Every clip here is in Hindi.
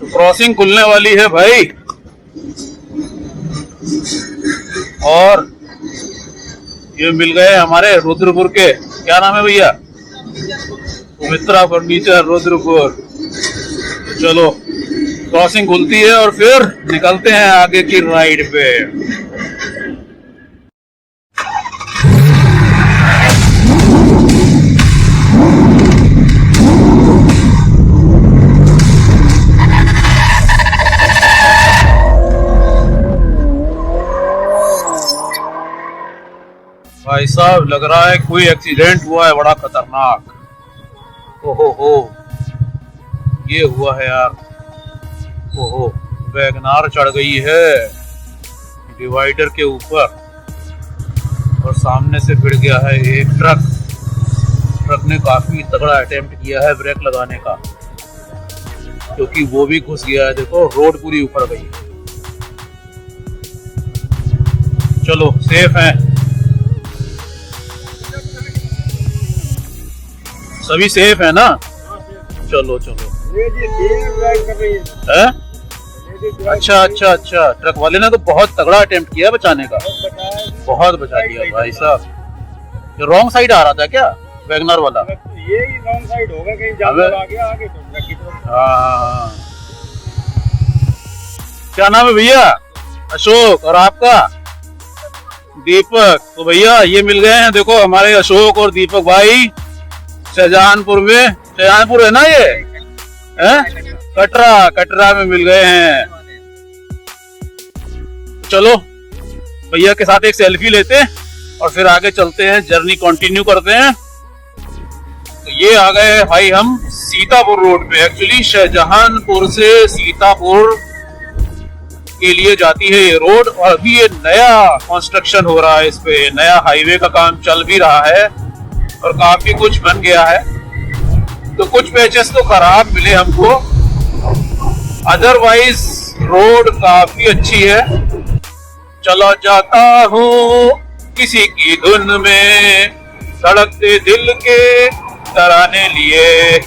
तो क्रॉसिंग खुलने वाली है भाई। और ये मिल गए हमारे रुद्रपुर के, क्या नाम है भैया? सुमित्रा फर्नीचर रुद्रपुर। चलो क्रॉसिंग खुलती है और फिर निकलते हैं आगे की राइड पे। भाई साहब लग रहा है कोई एक्सीडेंट हुआ है बड़ा खतरनाक। ओहो ये हुआ है यार। ओहो वैगनार चढ़ गई है डिवाइडर के ऊपर और सामने से भिड़ गया है एक ट्रक। ट्रक ने काफी तगड़ा अटेम्प्ट किया है ब्रेक लगाने का, क्योंकि वो भी घुस गया है। देखो रोड पूरी ऊपर गई। चलो सेफ है, सभी सेफ है ना? चलो चलो। है? अच्छा, ट्रक वाले ने तो बहुत तगड़ा अटेम्प्ट किया बचाने का, बहुत बचा दिया भाई साहब। ये रॉन्ग साइड आ रहा था क्या वैगनर वाला? ये ही रॉन्ग साइड होगा, कहीं ज्यादा आ गया आगे तो ट्रक की तरफ। हाँ। क्या नाम है भैया? अशोक। और आपका? दीपक। तो भैया ये मिल गए हैं, देखो हमारे अशोक और दीपक भाई शाहजहानपुर में। शाहजहानपुर है ना ये? है? कटरा में मिल गए हैं। चलो भैया के साथ एक सेल्फी लेते हैं और फिर आगे चलते हैं, जर्नी कंटिन्यू करते हैं। तो ये आ गए भाई हम सीतापुर रोड पे। एक्चुअली शाहजहानपुर से सीतापुर के लिए जाती है ये रोड, और अभी ये नया कंस्ट्रक्शन हो रहा है इस पे, नया हाईवे का काम चल भी रहा है और काफी कुछ बन गया है। तो कुछ पैचेस तो खराब मिले हमको, अदरवाइज रोड काफी अच्छी है। चला जाता हूँ किसी की धुन में, धड़कते दिल के तराने लिए,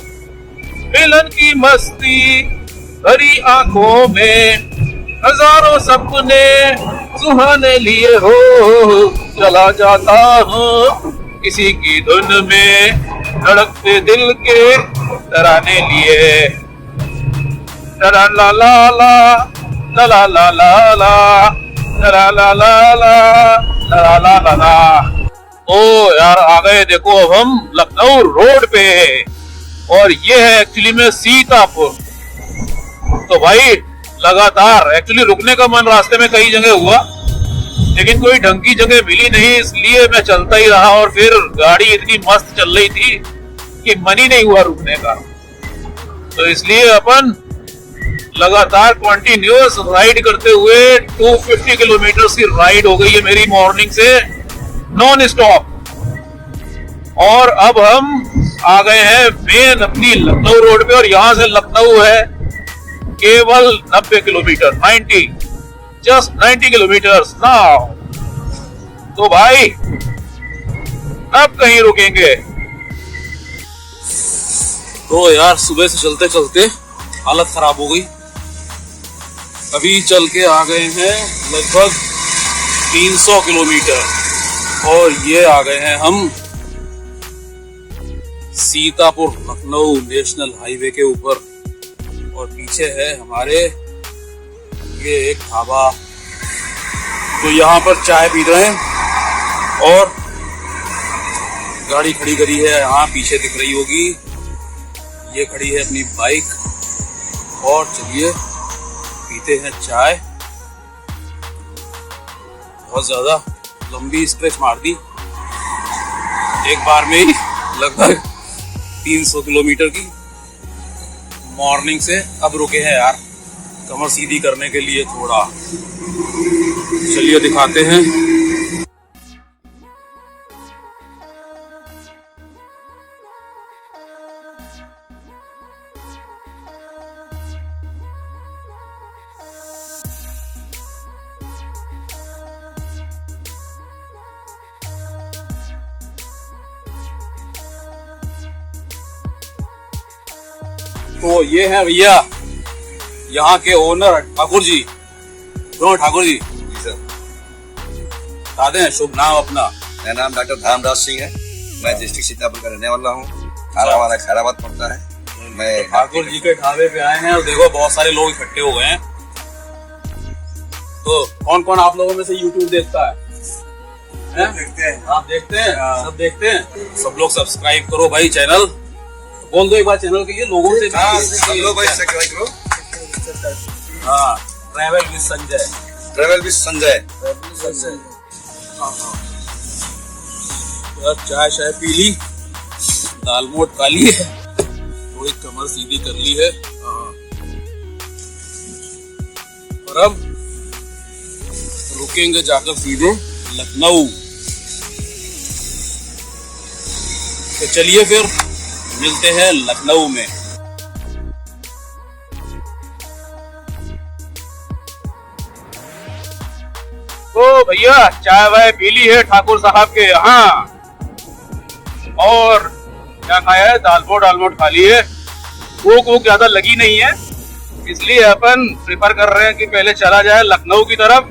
मिलन की मस्ती भरी आंखों में, हजारों सपने सुहाने लिए हो। चला जाता हूँ किसी की धुन में, धड़कते दिल के तराने लिए। ला ला ला ला ला ला ला ला ला ला ला ला ला। ओ यार आ गए देखो अब हम लखनऊ रोड पे, और ये है एक्चुअली में सीतापुर। तो भाई लगातार एक्चुअली रुकने का मन रास्ते में कई जगह हुआ, लेकिन कोई ढंग की जगह मिली नहीं, इसलिए मैं चलता ही रहा। और फिर गाड़ी इतनी मस्त चल रही थी कि मन ही नहीं हुआ रुकने का, तो इसलिए अपन लगातार कंटिन्यूअस राइड करते हुए 250 किलोमीटर की राइड हो गई है मेरी मॉर्निंग से नॉन स्टॉप। और अब हम आ गए हैं मेन अपनी लखनऊ रोड पे, और यहां से लखनऊ है केवल 90 किलोमीटर, 90 किलोमीटर्स नाउ। तो भाई अब कहीं रुकेंगे? तो यार सुबह से चलते चलते हालत खराब हो गई। अभी चल के आ गए हैं लगभग 300 किलोमीटर और ये आ गए हैं हम सीतापुर लखनऊ नेशनल हाईवे के ऊपर। और पीछे है हमारे ये एक ढाबा, तो यहाँ पर चाय पी रहे हैं और गाड़ी खड़ी करी है यहाँ पीछे दिख रही होगी, ये खड़ी है अपनी बाइक। और चलिए पीते हैं चाय। बहुत ज्यादा लंबी स्ट्रेच मार दी एक बार में ही, लगभग 300 किलोमीटर की मॉर्निंग से। अब रुके हैं यार कमर सीधी करने के लिए थोड़ा, चलिए दिखाते हैं। तो ये है भैया यहाँ के ओनर ठाकुर जी, क्यों ठाकुर जी? जी सर, बता दें शुभ नाम अपना। मेरा नाम डॉक्टर धामराज सिंह है। मैं डिस्ट्रिक्ट सीतापुर का रहने वाला हूँ। खाना हमारा खैराबाद पड़ता है। मैं ठाकुर जी के ढाबे पे आए हैं और देखो बहुत सारे लोग इकट्ठे हो गए हैं। तो कौन कौन आप लोगों में से YouTube देखता है? देखते हैं। आप देखते हैं? सब देखते हैं। सब लोग सब्सक्राइब करो भाई चैनल। बोल दो एक बार चैनल के लिए लोगों से। हेलो भाई, सब्सक्राइब करो। हाँ, travel with Sanjay. Travel with Sanjay. यार चाय शाय पी ली, दाल मोट खा ली है, थोड़ी कमर सीधी कर ली है। और अब रुकेंगे जाकर सीधे लखनऊ। तो चलिए फिर मिलते हैं लखनऊ में। तो भैया चाय वाय पी ली है ठाकुर साहब के यहाँ, और क्या खाया है? दाल मोट खा ली है। भूख ज्यादा लगी नहीं है, इसलिए अपन प्रेफर कर रहे हैं कि पहले चला जाए लखनऊ की तरफ।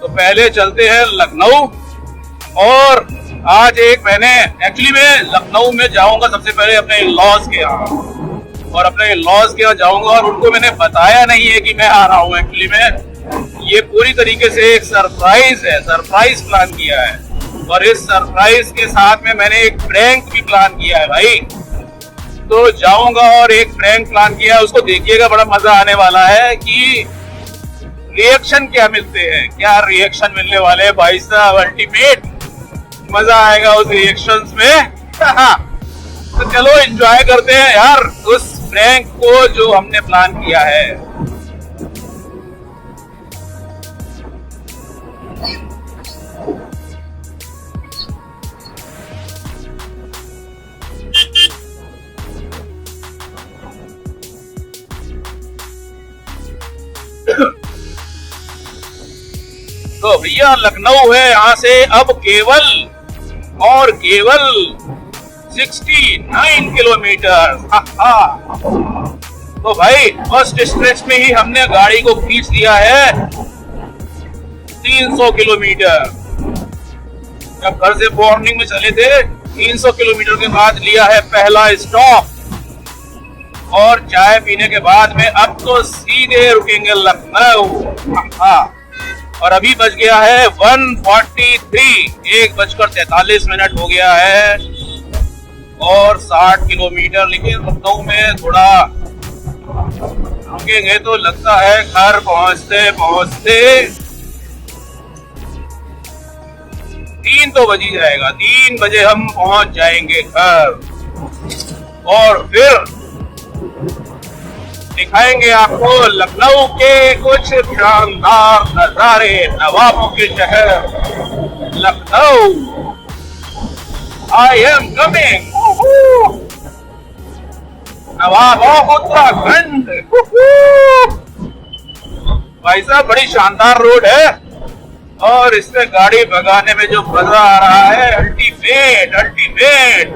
तो पहले चलते हैं लखनऊ। और आज मैंने एक्चुअली मैं लखनऊ में जाऊंगा सबसे पहले अपने इन-लॉज के यहाँ, और अपने इन-लॉज के यहाँ जाऊंगा और उनको मैंने बताया नहीं है कि मैं आ रहा हूँ। एक्चुअली मैं ये पूरी तरीके से एक सरप्राइज है, सरप्राइज प्लान किया है। और इस सरप्राइज के साथ में मैंने एक प्रैंक भी प्लान किया है भाई। तो जाऊंगा और एक प्रैंक प्लान किया है, उसको देखिएगा, बड़ा मजा आने वाला है कि रिएक्शन क्या मिलते हैं, क्या रिएक्शन मिलने वाले हैं भाई साहब। अल्टीमेट मजा आएगा उस रिएक्शंस में। तो चलो एंजॉय करते हैं यार उस प्रैंक को जो हमने प्लान किया है। तो भैया लखनऊ है, यहाँ से अब केवल और केवल 69 किलोमीटर। तो भाई फर्स्ट स्ट्रेच में ही हमने गाड़ी को खींच लिया है 300 किलोमीटर। जब घर से मॉर्निंग में चले थे 300 किलोमीटर के बाद लिया है पहला स्टॉप, और चाय पीने के बाद में अब तो सीधे रुकेंगे लखनऊ। और अभी बज गया है 1:43, 1:43 हो गया है, और 60 किलोमीटर। लेकिन लखनऊ में थोड़ा रुकेंगे तो लगता है घर पहुंचते पहुंचते 3 तो बज ही जाएगा। 3 बजे हम पहुंच जाएंगे घर, और फिर दिखाएंगे आपको लखनऊ के कुछ शानदार नजारे, नवाबों के शहर Lucknow. I am coming, Nawab of Uttarakhand. भाई साहब बड़ी शानदार रोड है, और इसमें गाड़ी भगाने में जो मजा आ रहा है, अल्टीमेट अल्टीमेट।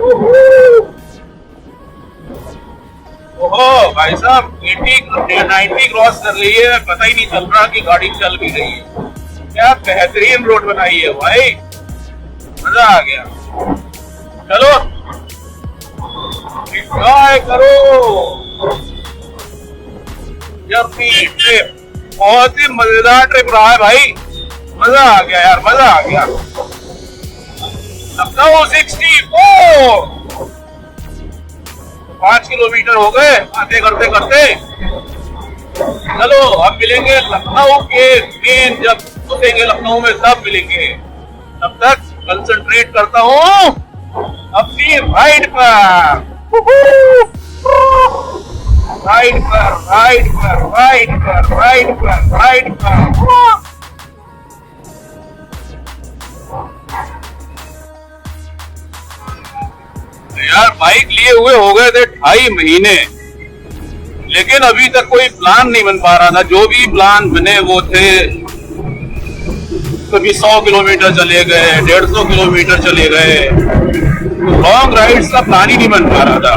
ओहो भाई साहब 90 क्रॉस कर रही है, पता ही नहीं चल रहा कि गाड़ी चल भी रही है। क्या बेहतरीन रोड बनाई है भाई, मजा आ गया। चलो एंजॉय करो जर्नी ट्रिप। बहुत ही मजेदार ट्रिप रहा है भाई, मजा आ गया यार, मजा आ गया। लखनऊ 64, 5 किलोमीटर हो गए आते करते करते। चलो अब मिलेंगे लखनऊ के मेन, जब रुकेंगे लखनऊ में तब मिलेंगे। तब तक कंसंट्रेट करता हूँ अपनी राइड पर, राइड पर राइड पर राइड पर राइड पर राइड पर। यार बाइक लिए हुए हो गए थे 2.5 महीने, लेकिन अभी तक कोई प्लान नहीं बन पा रहा था। जो भी प्लान बने वो थे, कभी 100 किलोमीटर चले गए, 150 किलोमीटर चले गए। लॉन्ग राइड्स का प्लान ही नहीं बन पा रहा था।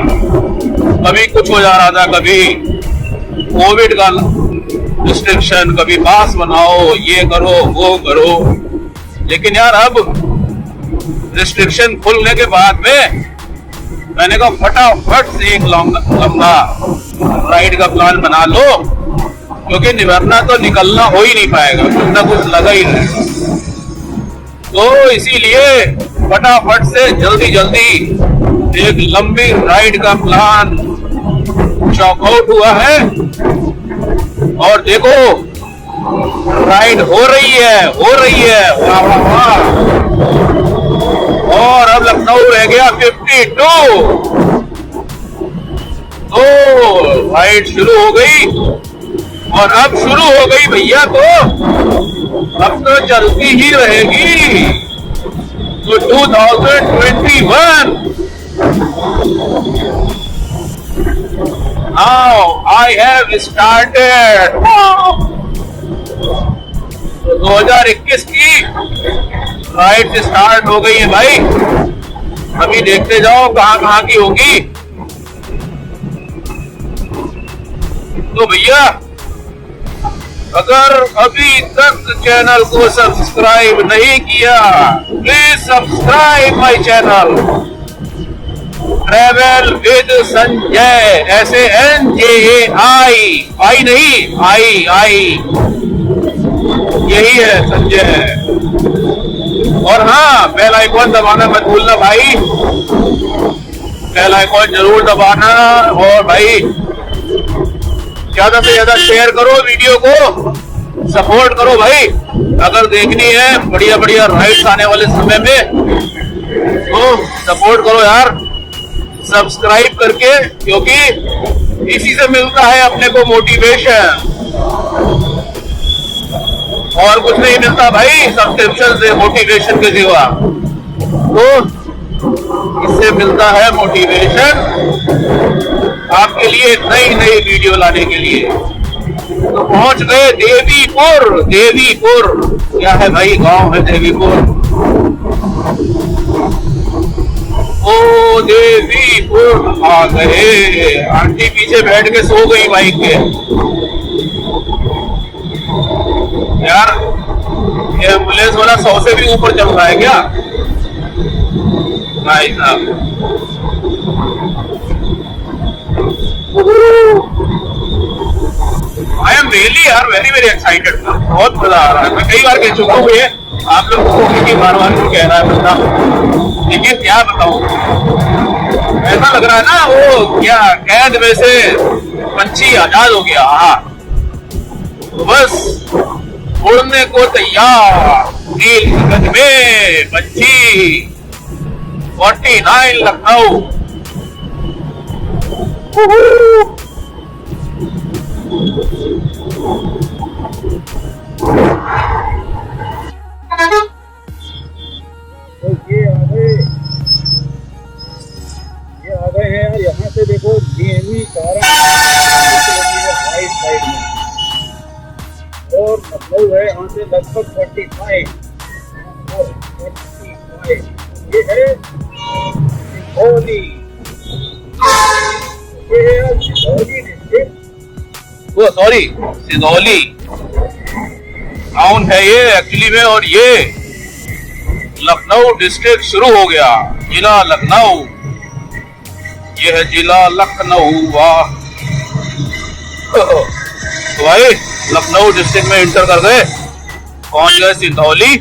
कभी कुछ हो जा रहा था, कभी कोविड का रिस्ट्रिक्शन, कभी पास बनाओ, ये करो वो करो, लेकिन यार अब रिस्ट्रिक्शन खुलने के बाद में मैंने कहा फटाफट से एक लंबा राइड का प्लान बना लो, क्योंकि निवरना तो निकलना हो ही नहीं पाएगा, कुछ ना कुछ लगा ही रहेगा। तो इसीलिए फटाफट से जल्दी जल्दी एक लंबी राइड का प्लान चॉक आउट हुआ है। और देखो राइड हो रही है, वाह वाह वाह। और अब लखनऊ रह गया 52। तो राइड शुरू हो गई, और अब शुरू हो गई भैया, तो अब तो चलती ही रहेगी। तो 2021 now I have started 2021 की राइड स्टार्ट हो गई है भाई। अभी देखते जाओ कहां की होगी। तो भैया अगर अभी तक चैनल को सब्सक्राइब नहीं किया, please subscribe my channel travel with Sanjay, ऐसे NJAI, आई नहीं आई, यही है संजय। और हाँ, बेल आइकॉन दबाना मत भूलना भाई, बेल आइकॉन जरूर दबाना। और भाई ज्यादा से ज्यादा शेयर करो वीडियो को, सपोर्ट करो भाई। अगर देखनी है बढ़िया बढ़िया राइड्स आने वाले समय में तो सपोर्ट करो यार, सब्सक्राइब करके, क्योंकि इसी से मिलता है अपने को मोटिवेशन, और कुछ नहीं मिलता भाई सब्सक्रिप्शन से मोटिवेशन के सिवा। तो इससे मिलता है मोटिवेशन आपके लिए नई नई वीडियो लाने के लिए। तो पहुंच गए देवीपुर। क्या है भाई, गांव है देवीपुर। ओ देवीपुर आ गए। आंटी पीछे बैठ के सो गई बाइक के। यार ये एम्बुलेंस वाला 100 से भी ऊपर चल रहा है क्या भाई साहब? आई एम रियली यार वेरी एक्साइटेड, बहुत मजा आ रहा है। मैं कई बार कह चुका हूँ ये आप लोग को कि बार क्यों कह रहा है बंदा, लेकिन क्या बताऊं, ऐसा लग रहा है ना वो क्या कैद में से पंछी आजाद हो गया। तो बस उड़ने को तैयार, नील गगन में पंछी 49 लखनऊ। तो ये आ गए हैं यार। यहाँ से देखो DME राइट साइड में, और लखनऊ है यहाँ से लगभग 45 और 45। ये है सिंधौली, ये है सिंधौली डिस्ट्रिक्ट। वो सॉरी सिंधौली टाउन है ये एक्चुअली में, और ये लखनऊ डिस्ट्रिक्ट शुरू हो गया, जिला लखनऊ। ये है जिला लखनऊ। वाह, तो भाई लखनऊ डिस्ट्रिक्ट में इंटर कर गए, पहुंच गए सिंधौली।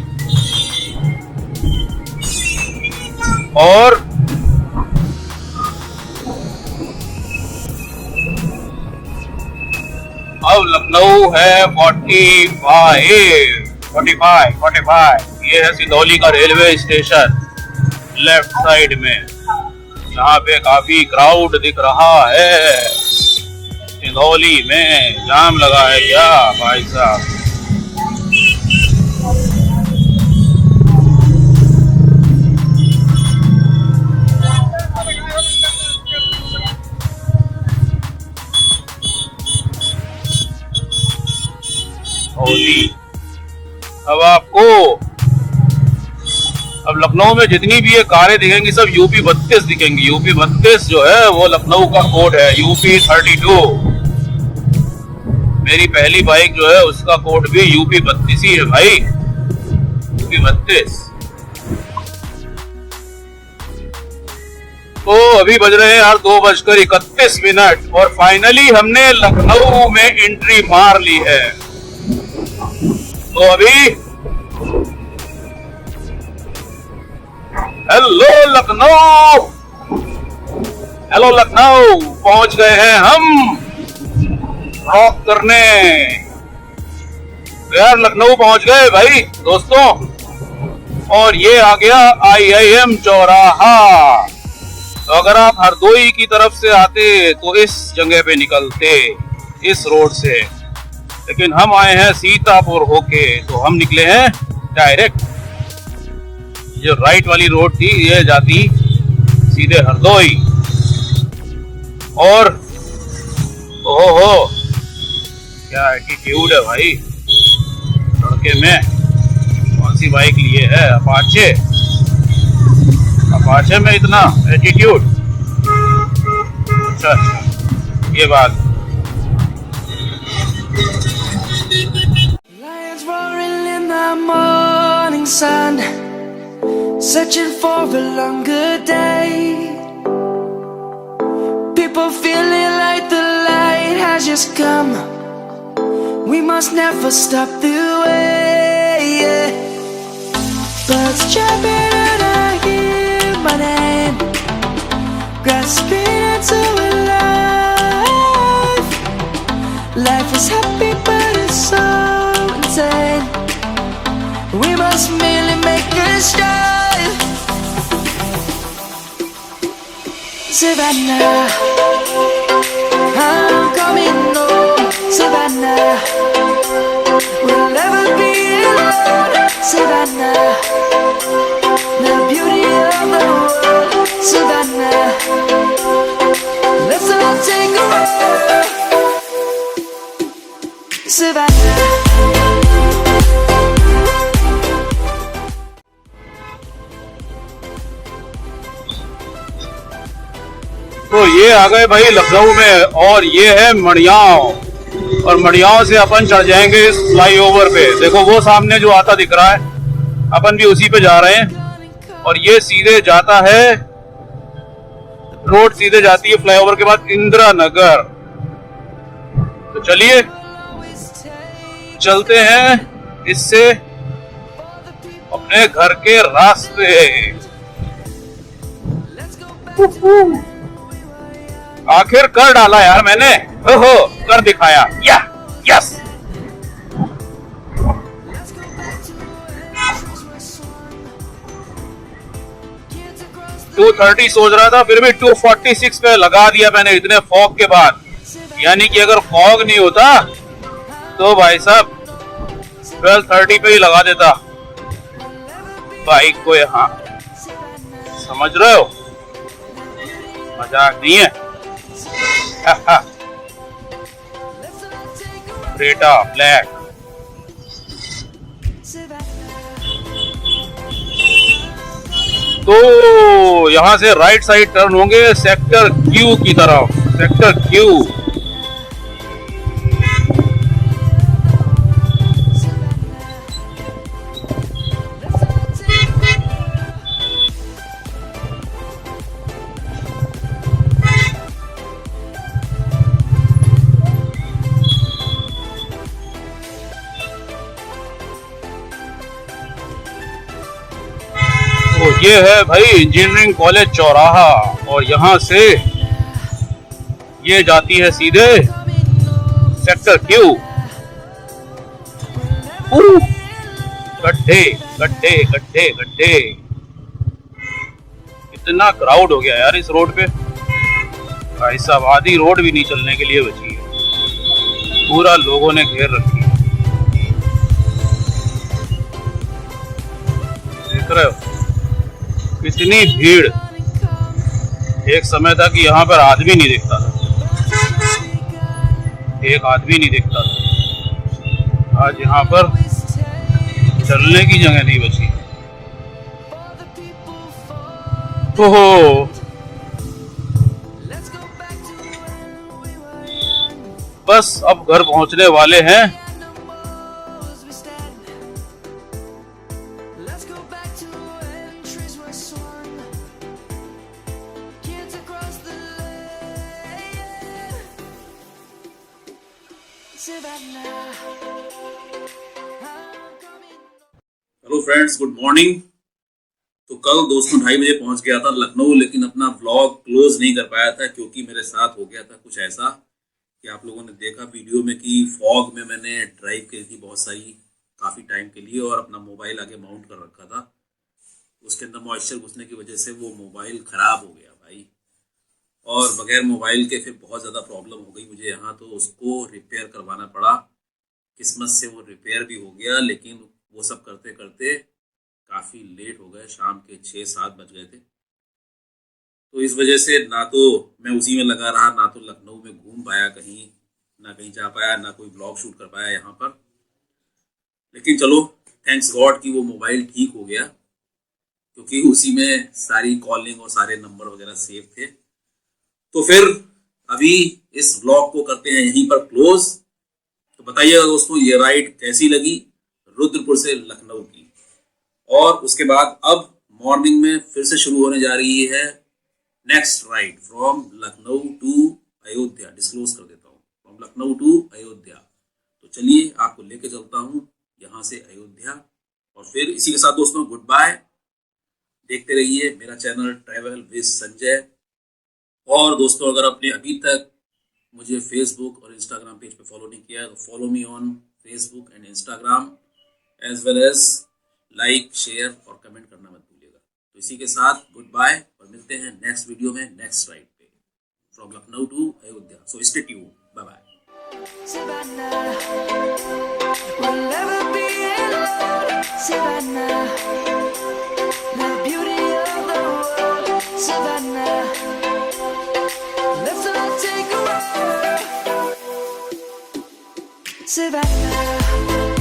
और अब लखनऊ है 45। ये है सिंधौली का रेलवे स्टेशन लेफ्ट साइड में। यहाँ पे काफी क्राउड दिख रहा है। सिंधौली में जाम लगा है क्या भाई साहब? अब लखनऊ में जितनी भी ये कारें दिखेंगी सब यूपी 32 दिखेंगी। यूपी 32 जो है वो लखनऊ का कोड है, यूपी 32। मेरी पहली बाइक जो है उसका कोड भी UP32 ही है भाई, UP32। तो अभी बज रहे हैं यार 2:31 और फाइनली हमने लखनऊ में एंट्री मार ली है। तो अभी हेलो लखनऊ पहुंच गए हैं हम रॉक करने। यार लखनऊ पहुंच गए भाई दोस्तों, और ये आ गया IIM चौराहा। तो अगर आप हरदोई की तरफ से आते तो इस जगह पे निकलते, इस रोड से, लेकिन हम आए हैं सीतापुर होके, तो हम निकले हैं डायरेक्ट। जो राइट वाली रोड थी ये जाती सीधे हरदोई। और ओहो क्या एटीट्यूड है भाई लड़के में। कौन सी बाइक लिए है? अपाचे में इतना एटीट्यूड। अच्छा ये बात। Lions roaring in the morning sun, searching for a longer day. People feeling like the light has just come. We must never stop the way. Birds chirping and I hear my name, grasping into a life. Life is happy but it's so insane. We must merely make a start. Savannah, I'm coming home. Savannah, we'll never be alone. Savannah, the beauty of the world. Savannah, let's all take a walk. Savannah. तो ये आ गए भाई लखनऊ में, और ये है मड़ियाव, और मड़ियाव से अपन चढ़ जाएंगे इस फ्लाईओवर पे। देखो वो सामने जो आता दिख रहा है, अपन भी उसी पे जा रहे हैं। और ये सीधे जाता है, रोड सीधे जाती है फ्लाईओवर के बाद इंदिरा नगर। तो चलिए चलते हैं इससे अपने घर के रास्ते। आखिर कर डाला यार मैंने, हो कर दिखाया। यस 230 सोच रहा था, फिर भी 246 पे लगा दिया मैंने इतने फॉग के बाद। यानी कि अगर फॉग नहीं होता तो भाई साहब 1230 पे ही लगा देता बाइक को। यहाँ समझ रहे हो, मजाक नहीं है। Beretta black. तो यहां से राइट साइड टर्न होंगे सेक्टर Q की तरफ। Sector Q। तो ये है भाई इंजीनियरिंग कॉलेज चौराहा, और यहां से ये जाती है सीधे सेक्टर Q। गड्ढे गड्ढे गड्ढे गड्ढे, इतना क्राउड हो गया यार इस रोड पे भाई साहब। आधी रोड भी नहीं चलने के लिए बची है, पूरा लोगों ने घेर रखी है। देख रहे हो कितनी भीड़। एक समय था कि यहाँ पर आदमी नहीं दिखता था, एक आदमी नहीं दिखता था। आज यहाँ पर चलने की जगह नहीं बची। ओहो, बस अब घर पहुंचने वाले हैं। As we stand, let's go back to when trees were swung. Kids across the lane. Savannah, I'm coming. Hello friends, good morning. तो कल दोस्तों 2:30 बजे पहुंच गया था लखनऊ, लेकिन अपना व्लॉग क्लोज नहीं कर पाया था क्योंकि मेरे साथ हो गया था कुछ ऐसा कि आप लोगों ने देखा वीडियो में कि फॉग में मैंने ड्राइव की थी बहुत सारी काफ़ी टाइम के लिए और अपना मोबाइल आगे माउंट कर रखा था। उसके अंदर मॉइस्चर घुसने की वजह से वो मोबाइल ख़राब हो गया भाई, और बगैर मोबाइल के फिर बहुत ज़्यादा प्रॉब्लम हो गई मुझे यहाँ, तो उसको रिपेयर करवाना पड़ा। किस्मत से वो रिपेयर भी हो गया, लेकिन वो सब करते करते काफ़ी लेट हो गए, शाम के 6-7 बज गए थे। तो इस वजह से ना तो मैं उसी में लगा रहा, ना तो लखनऊ में घूम पाया कहीं, ना कहीं जा पाया, ना कोई ब्लॉग शूट कर पाया यहाँ पर। लेकिन चलो थैंक्स गॉड कि वो मोबाइल ठीक हो गया, क्योंकि उसी में सारी कॉलिंग और सारे नंबर वगैरह सेव थे। तो फिर अभी इस ब्लॉग को करते हैं यहीं पर क्लोज। तो बताइएगा दोस्तों ये राइड कैसी लगी रुद्रपुर से लखनऊ की। और उसके बाद अब मॉर्निंग में फिर से शुरू होने जा रही है next ride from Lucknow to Ayodhya. Disclose कर देता हूँ, फ्रॉम लखनऊ टू अयोध्या। तो चलिए आपको लेके चलता हूँ यहाँ से अयोध्या, और फिर इसी के साथ दोस्तों गुड बाय। देखते रहिए मेरा चैनल ट्रैवल विद संजय। और दोस्तों अगर आपने अभी तक मुझे फेसबुक और इंस्टाग्राम पेज पे फॉलो नहीं किया तो follow me on Facebook and Instagram, as well as like, share और कमेंट करना मत भूलिएगा। तो इसी के साथ गुड बाय और मिलते हैं नेक्स्ट वीडियो में नेक्स्ट राइड पे from Lucknow to Ayodhya. So stay tuned, bye bye. Savannah, we'll never be alone. Savannah, the beauty of the world. Savannah, let's all take a walk. Savannah.